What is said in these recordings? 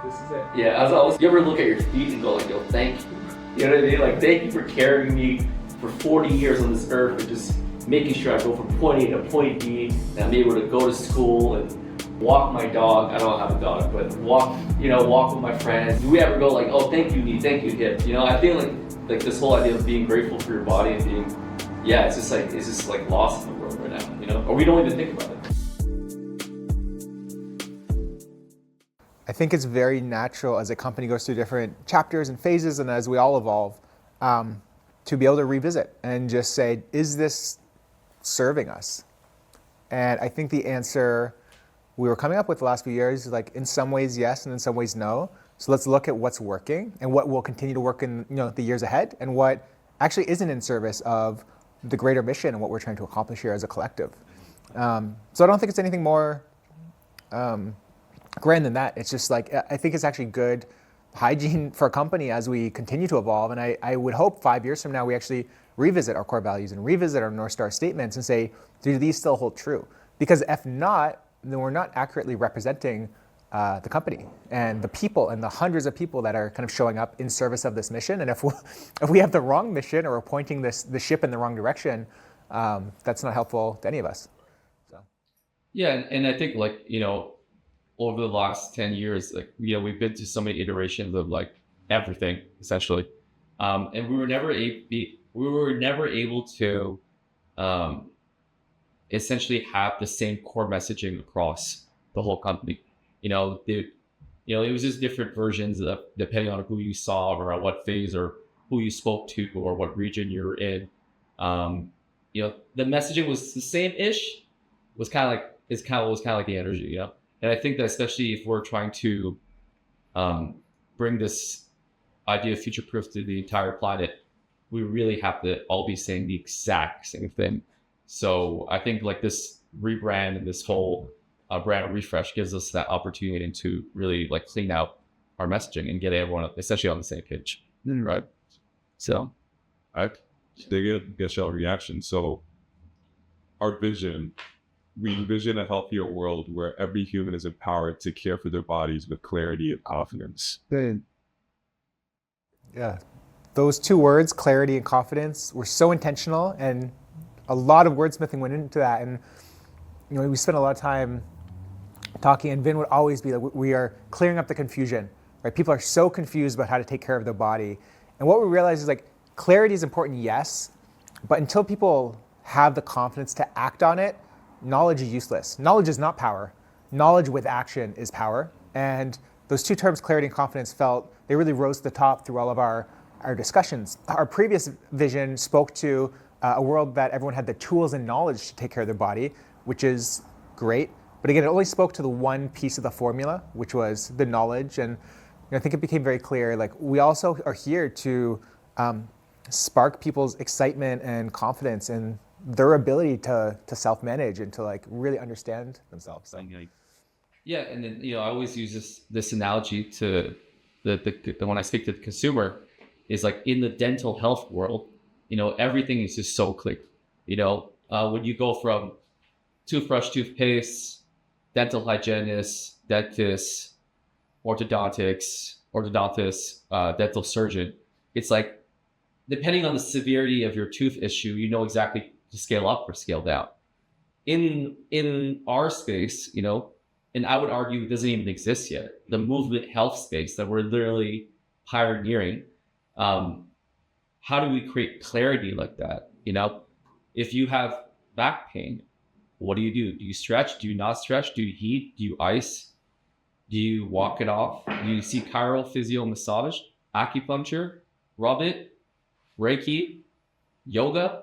this is it. Yeah, as always, you ever look at your feet and go like, yo, thank you. You know what I mean? Like, thank you for carrying me for 40 years on this earth and just making sure I go from point A to point B, and I'm able to go to school and walk my dog. I don't have a dog, but walk with my friends. Do we ever go like, oh, thank you, knee, thank you, hip? You know, I feel like this whole idea of being grateful for your body and being, it's just like lost in the world right now, you know? Or we don't even think about it. I think it's very natural as a company goes through different chapters and phases, and as we all evolve, to be able to revisit and just say, is this serving us? And I think the answer we were coming up with the last few years is like, in some ways yes, and in some ways no. So let's look at what's working and what will continue to work in the years ahead, and what actually isn't in service of the greater mission and what we're trying to accomplish here as a collective. So I don't think it's anything more grand than that. It's just like, I think it's actually good hygiene for a company as we continue to evolve. And I would hope 5 years from now, we actually revisit our core values and revisit our North Star statements and say, do these still hold true? Because if not, then we're not accurately representing the company and the people and the hundreds of people that are kind of showing up in service of this mission. And if we have the wrong mission or we're pointing the ship in the wrong direction, that's not helpful to any of us. So. Yeah, and I think over the last 10 years, we've been to so many iterations of everything essentially, and we were never able to essentially have the same core messaging across the whole company. It was just different versions of, depending on who you saw or at what phase or who you spoke to or what region you're in. The messaging was the same-ish. Was kind of like the energy, And I think that especially if we're trying to bring this idea of future-proof to the entire planet, we really have to all be saying the exact same thing. So I think this rebrand and this whole brand refresh gives us that opportunity to really clean out our messaging and get everyone essentially on the same page. Right. So they get your reaction. So our vision, we envision a healthier world where every human is empowered to care for their bodies with clarity and confidence. Yeah, those two words, clarity and confidence, were so intentional, and a lot of wordsmithing went into that. And we spent a lot of time talking, and Vinh would always be like, we are clearing up the confusion, right? People are so confused about how to take care of their body. And what we realized is clarity is important, yes, but until people have the confidence to act on it, knowledge is useless. Knowledge is not power. Knowledge with action is power. And those two terms, clarity and confidence, they really rose to the top through all of our discussions. Our previous vision spoke to a world that everyone had the tools and knowledge to take care of their body, which is great. But again, it only spoke to the one piece of the formula, which was the knowledge. And I think it became very clear, we also are here to spark people's excitement and confidence and their ability to self-manage and to really understand themselves. So. Yeah, and then I always use this analogy to the when I speak to the consumer is in the dental health world, everything is just so clear. When you go from toothbrush, toothpaste, dental hygienist, dentist, orthodontist, dental surgeon, it's depending on the severity of your tooth issue, exactly to scale up or scale down. In our space, and I would argue it doesn't even exist yet, the movement health space that we're literally pioneering, how do we create clarity like that? If you have back pain, what do? Do you stretch? Do you not stretch? Do you heat? Do you ice? Do you walk it off? Do you see chiral, physio, massage, acupuncture, rub it, Reiki, yoga?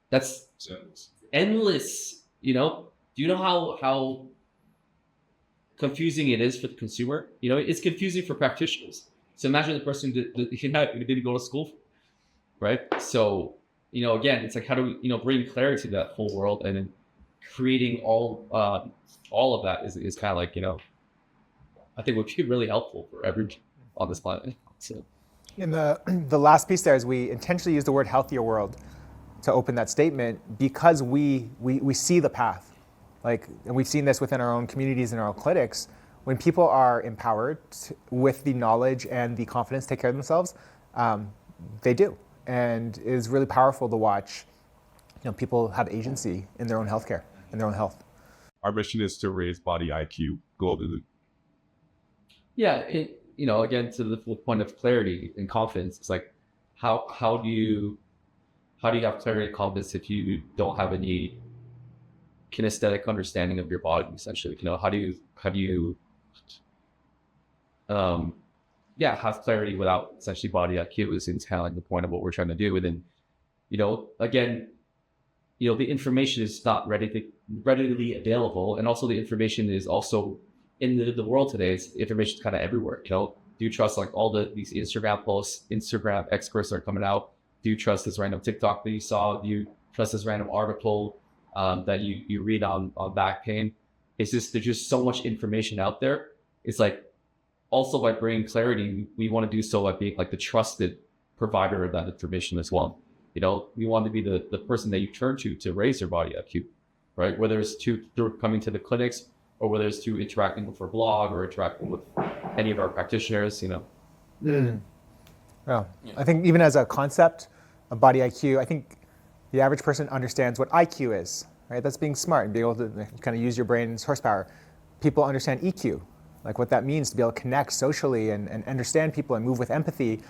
That's endless, Do you know how confusing it is for the consumer? It's confusing for practitioners. So imagine the person that didn't go to school, right? So, again, it's how do we, bring clarity to that whole world, and then creating all of that is kind of I think would be really helpful for everyone on this planet. So. And the last piece there is we intentionally use the word healthier world to open that statement because we see the path. And we've seen this within our own communities and our own clinics. when people are empowered with the knowledge and the confidence to take care of themselves, they do. And it is really powerful to watch, people have agency in their own healthcare, in their own health. Our mission is to raise body IQ globally. Yeah, again, to the point of clarity and confidence, it's like, how do you have clarity and confidence if you don't have any kinesthetic understanding of your body? Essentially, how do you have clarity without essentially body IQ? Is entailing the point of what we're trying to do. And then, again, the information is not readily available, and also the information is also in the world today. Information is kind of everywhere. Do you trust like all these Instagram posts, Instagram experts that are coming out? Do you trust this random TikTok that you saw? Do you trust this random article that you read on back pain? There's just so much information out there. It's like, also by bringing clarity, we want to do so by being like the trusted provider of that information as well. We want to be the person that you turn to raise your body IQ, right? Whether it's through coming to the clinics, or whether it's through interacting with our blog or interacting with any of our practitioners, Well, I think even as a concept of body IQ, I think the average person understands what IQ is, right? That's being smart and being able to kind of use your brain's horsepower. People understand EQ, like what that means to be able to connect socially and understand people and move with empathy.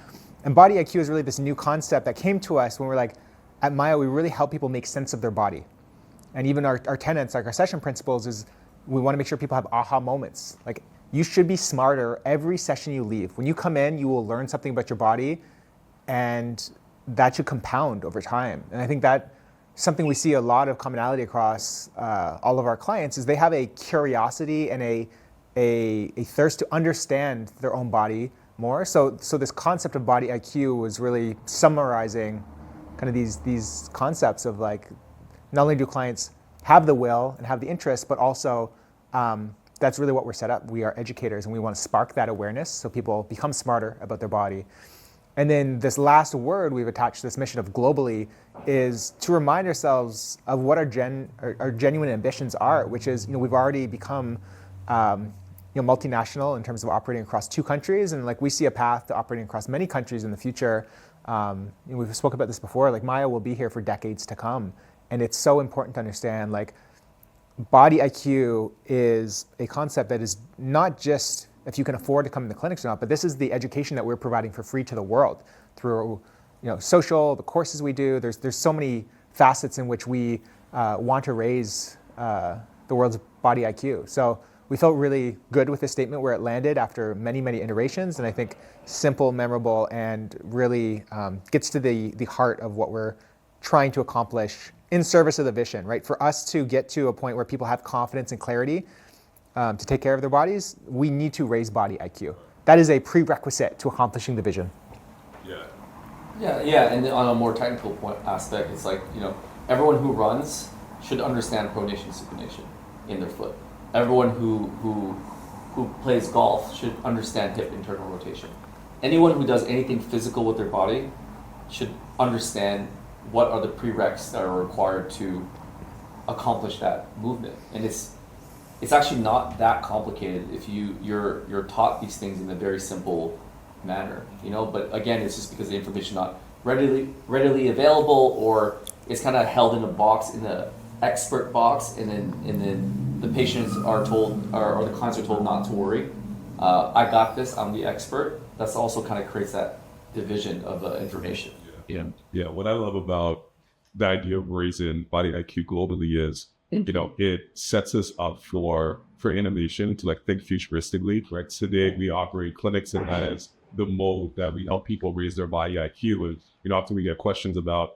And body IQ is really this new concept that came to us when we're like, at Myo, we really help people make sense of their body. And even our tenets, like our session principles, is we want to make sure people have aha moments. Like, you should be smarter every session you leave. When you come in, you will learn something about your body, and that should compound over time. And I think that something we see a lot of commonality across all of our clients is they have a curiosity and a thirst to understand their own body more. So this concept of body IQ was really summarizing kind of these concepts of like, not only do clients have the will and have the interest, but also that's really what we're set up. We are educators, and we want to spark that awareness so people become smarter about their body. And then this last word we've attached to this mission of globally is to remind ourselves of what our genuine ambitions are, which is, we've already become multinational in terms of operating across 2 countries, and like we see a path to operating across many countries in the future. We've spoken about this before. Like, Myo will be here for decades to come, and it's so important to understand like body IQ is a concept that is not just if you can afford to come in the clinics or not, but this is the education that we're providing for free to the world through social, the courses we do. There's so many facets in which we want to raise the world's body IQ. So we felt really good with this statement where it landed after many, many iterations, and I think simple, memorable, and really gets to the heart of what we're trying to accomplish in service of the vision, right? For us to get to a point where people have confidence and clarity to take care of their bodies, we need to raise body IQ. That is a prerequisite to accomplishing the vision. Yeah, and on a more technical aspect, it's like, everyone who runs should understand pronation supination in their foot. Everyone who plays golf should understand hip internal rotation. Anyone who does anything physical with their body should understand what are the prereqs that are required to accomplish that movement. And it's actually not that complicated if you're taught these things in a very simple manner, but again, it's just because the information is not readily available, or it's kind of held in a box, in the expert box, and then the patients are told, or the clients are told not to worry. I got this, I'm the expert. That's also kind of creates that division of information. Yeah. What I love about the idea of raising body IQ globally is, it sets us up for innovation to like think futuristically. Right? Today we operate clinics, and that is the mode that we help people raise their body IQ. And often we get questions about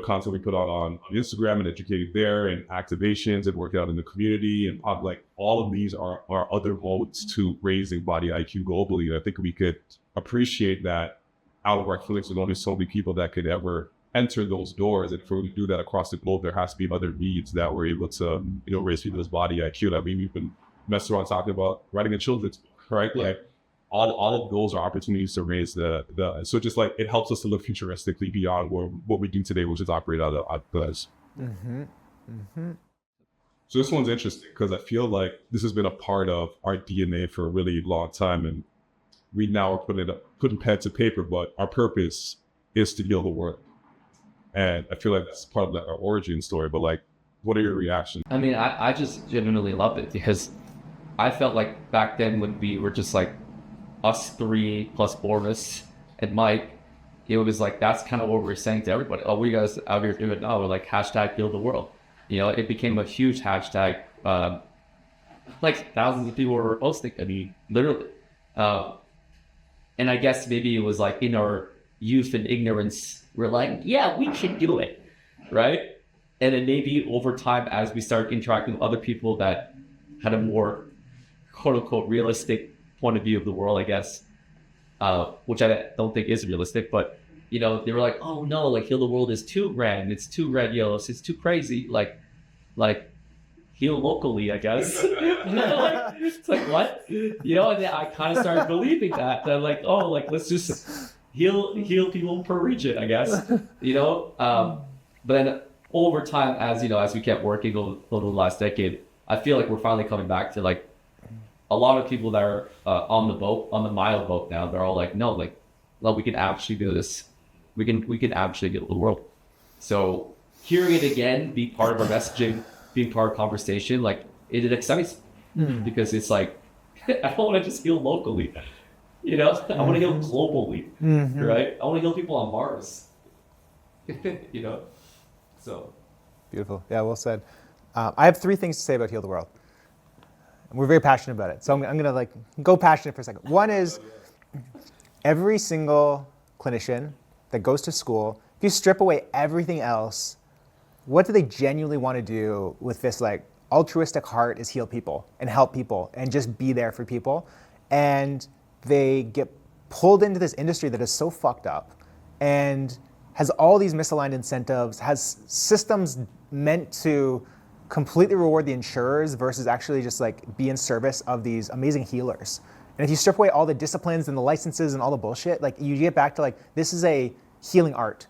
content we put out on Instagram and educating there, and activations and working out in the community, and like all of these are other modes to raising body IQ globally. And I think we could appreciate that out of our clinics. There's only so many people that could ever enter those doors, and for we to do that across the globe, there has to be other needs that we're able to raise people's body IQ. I mean, we've been messing around talking about writing a children's book, right? Yeah. Like all of those are opportunities to raise the so just like it helps us to look futuristically beyond what we do today, which is operate out of us. So this one's interesting because I feel like this has been a part of our DNA for a really long time, and we now are putting pen to paper, but our purpose is to heal the world. And I feel like that's part of our origin story, but like, what are your reactions? I mean, I just genuinely love it because I felt like back then when we were just like us three plus Boris and Mike, it was like, that's kind of what we were saying to everybody. Oh, what are you guys out here doing? Oh, we're like hashtag heal the world. You know, it became a huge hashtag. Like thousands of people were posting. I mean, literally. And I guess maybe it was like in our youth and ignorance, we're like, yeah, we can do it, right? And then maybe over time, as we start interacting with other people that had a more quote unquote realistic point of view of the world, I guess, which I don't think is realistic, but you know, they were like, oh no, like heal the world is too grand, it's too red yellows, it's too crazy, like heal locally, I guess. Like, it's like, what? You know, and then I kind of started believing that. I'm like, oh, like let's just heal people per region, I guess. You know, but then over time, as you know, as we kept working over the last decade, I feel like we're finally coming back to like a lot of people that are on the boat, on the Myo boat now. They're all like, no, like, well, we can actually do this. We can actually get the world. So hearing it again, be part of our messaging, being part of conversation, like it excites me because it's like I don't want to just heal locally, you know. I want to heal globally, right? I want to heal people on Mars, you know. So Beautiful. Yeah, well said. I have 3 things to say about Heal the World. And we're very passionate about it. So I'm going to like go passionate for a second. One is every single clinician that goes to school, if you strip away everything else, what do they genuinely want to do with this like altruistic heart is heal people and help people and just be there for people. And they get pulled into this industry that is so fucked up and has all these misaligned incentives, has systems meant to completely reward the insurers versus actually just like be in service of these amazing healers. And if you strip away all the disciplines and the licenses and all the bullshit, like you get back to like, this is a healing art,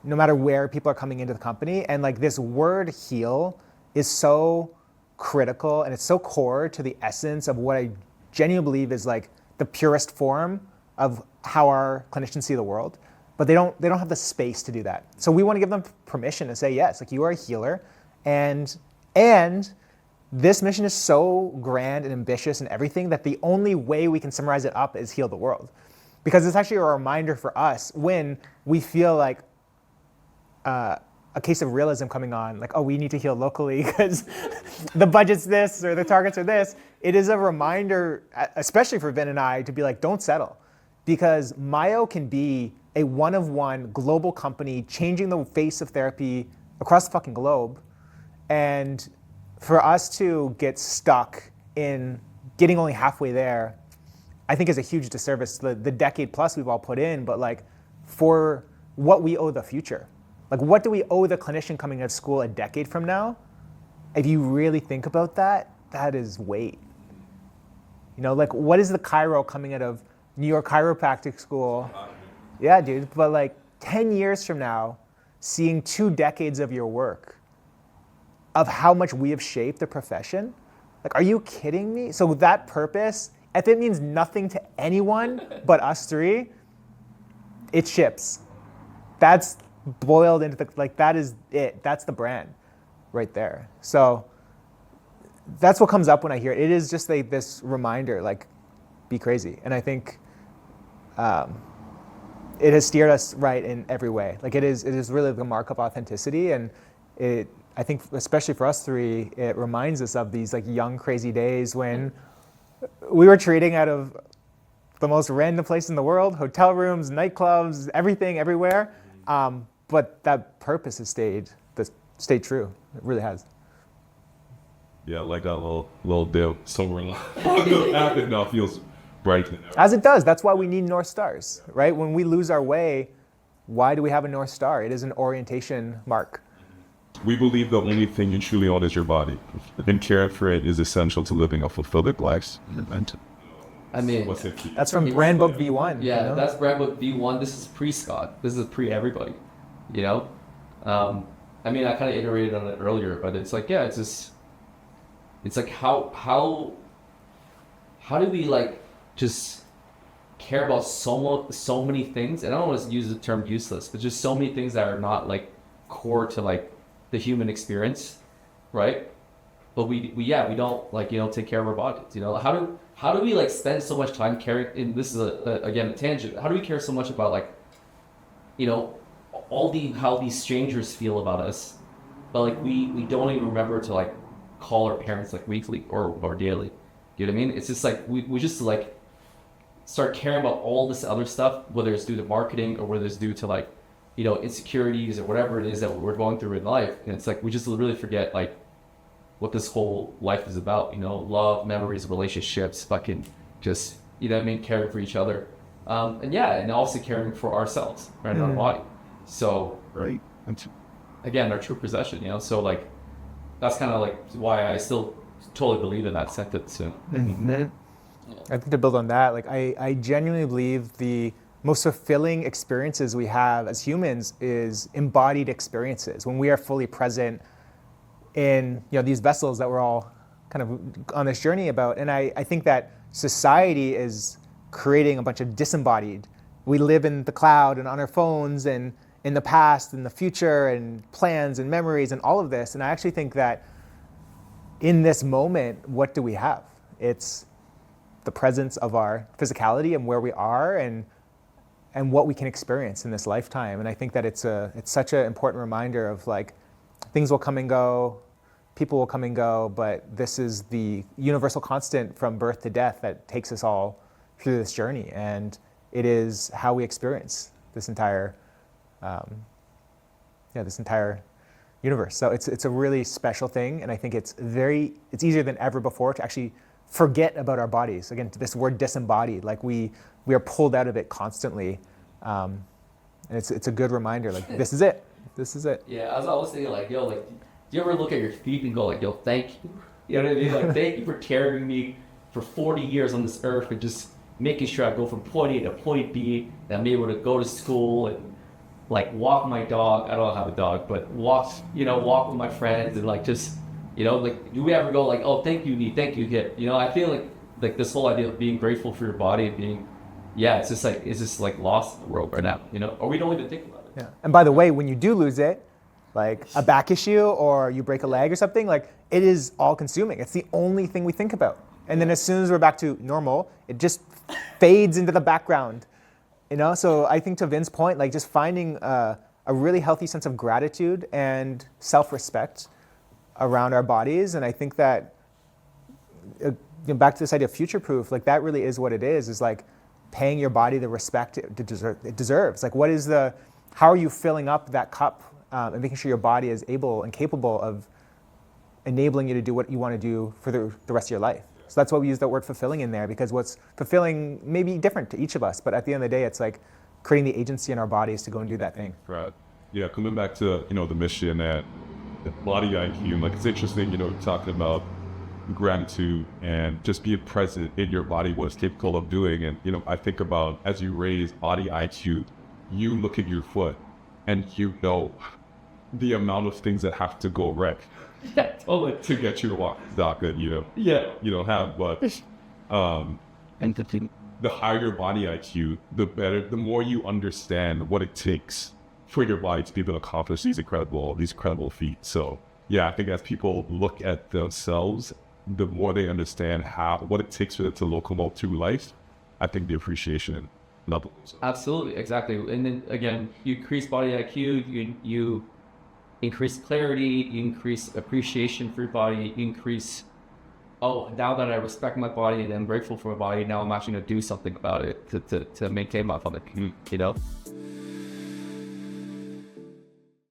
no matter where people are coming into the company. And like this word heal is so critical and it's so core to the essence of what I genuinely believe is like the purest form of how our clinicians see the world. But they don't have the space to do that. So we want to give them permission to say, yes, like you are a healer. And this mission is so grand and ambitious and everything that the only way we can summarize it up is heal the world. Because it's actually a reminder for us when we feel like a case of realism coming on, like, oh, we need to heal locally because the budget's this or the targets are this. It is a reminder, especially for Vin and I, to be like, don't settle. Because Myo can be a one-of-one global company changing the face of therapy across the fucking globe. And for us to get stuck in getting only halfway there, I think is a huge disservice to the decade plus we've all put in, but like for what we owe the future. Like what do we owe the clinician coming out of school a decade from now? If you really think about that, that is weight. You know, like what is the chiro coming out of New York chiropractic school? Yeah, dude, but like 10 years from now, seeing 2 decades of your work, of how much we have shaped the profession, like, are you kidding me? So that purpose, if it means nothing to anyone but us 3, it ships. That's boiled into the, like, that is it. That's the brand right there. So that's what comes up when I hear it. It is just like this reminder, like, be crazy. And I think it has steered us right in every way. Like it is really the mark of authenticity. And I think especially for us 3, it reminds us of these like young, crazy days when we were trading out of the most random place in the world, hotel rooms, nightclubs, everything, everywhere. But that purpose has stayed true. It really has. Yeah, like that little dip somewhere along. Now feels bright. As it does. That's why we need North Stars, right? When we lose our way, why do we have a North Star? It is an orientation mark. We believe the only thing you truly own is your body, and caring for it is essential to living a fulfilled life. I mean, that's from Brand Book V1. Yeah, you know? That's Brand Book V1. This is pre-Scott. This is pre-everybody, you know? I mean, I kind of iterated on it earlier, but it's like, yeah, it's just, It's like how do we like just care about so many things? And I don't want to use the term useless, but just so many things that are not like core to like the human experience, right? But we don't like, take care of our bodies. How do we like spend so much time caring? And this is again a tangent. How do we care so much about like, how these strangers feel about us, but like we don't even remember to like call our parents like weekly or daily. You know what I mean? It's just like we just like start caring about all this other stuff, whether it's due to marketing or whether it's due to like, insecurities or whatever it is that we're going through in life. And it's like we just really forget like what this whole life is about, love, memories, relationships, fucking just, caring for each other. And also caring for ourselves, right, our body. So, Right. again, our true possession, so like, that's kind of like why I still totally believe in that sentence. So. I think to build on that, like I genuinely believe the most fulfilling experiences we have as humans is embodied experiences when we are fully present in these vessels that we're all kind of on this journey about. And I think that society is creating a bunch of disembodied. We live in the cloud and on our phones and in the past and the future and plans and memories and all of this. And I actually think that in this moment, what do we have? It's the presence of our physicality and where we are and what we can experience in this lifetime. And I think that it's such an important reminder of like, things will come and go, people will come and go, but this is the universal constant from birth to death that takes us all through this journey. And it is how we experience this entire universe. So it's a really special thing. And I think it's easier than ever before to actually forget about our bodies. Again, this word disembodied, like we are pulled out of it constantly. And it's a good reminder, like this is it. This is it. Yeah, I was always thinking like, do you ever look at your feet and go like, thank you? You know what I mean? Like, thank you for carrying me for 40 years on this earth and just making sure I go from point A to point B, and I'm able to go to school and like walk my dog. I don't have a dog, but walk with my friends and like just, like, do we ever go like, oh, thank you, knee, thank you, hip? I feel like this whole idea of being grateful for your body and being, it's just like lost in the world right now, or we don't even think about it. Yeah. And by the way, when you do lose it, like a back issue or you break a leg or something, like it is all consuming. It's the only thing we think about. And then as soon as we're back to normal, it just fades into the background, So I think to Vin's point, like just finding a really healthy sense of gratitude and self-respect around our bodies. And I think that back to this idea of future-proof, like that really is what it is like paying your body the respect it deserves. Like how are you filling up that cup and making sure your body is able and capable of enabling you to do what you want to do for the rest of your life. So that's why we use that word fulfilling in there, because what's fulfilling may be different to each of us, but at the end of the day, it's like creating the agency in our bodies to go and do that thing. Right. Yeah, coming back to, the mission and the body IQ, like it's interesting, talking about gratitude and just being present in your body, what it's capable of doing. And, I think about as you raise body IQ, you look at your foot and the amount of things that have to go right to get you to walk dock that you don't have. But the higher your body IQ, the better, the more you understand what it takes for your body to be able to accomplish these incredible feats. So yeah, I think as people look at themselves, the more they understand what it takes for them to locomote through life, I think the appreciation levels. Absolutely, exactly. And then again, you increase body IQ, you increase clarity, you increase appreciation for your body, you increase, now that I respect my body and I'm grateful for my body, now I'm actually going to do something about it to maintain my body,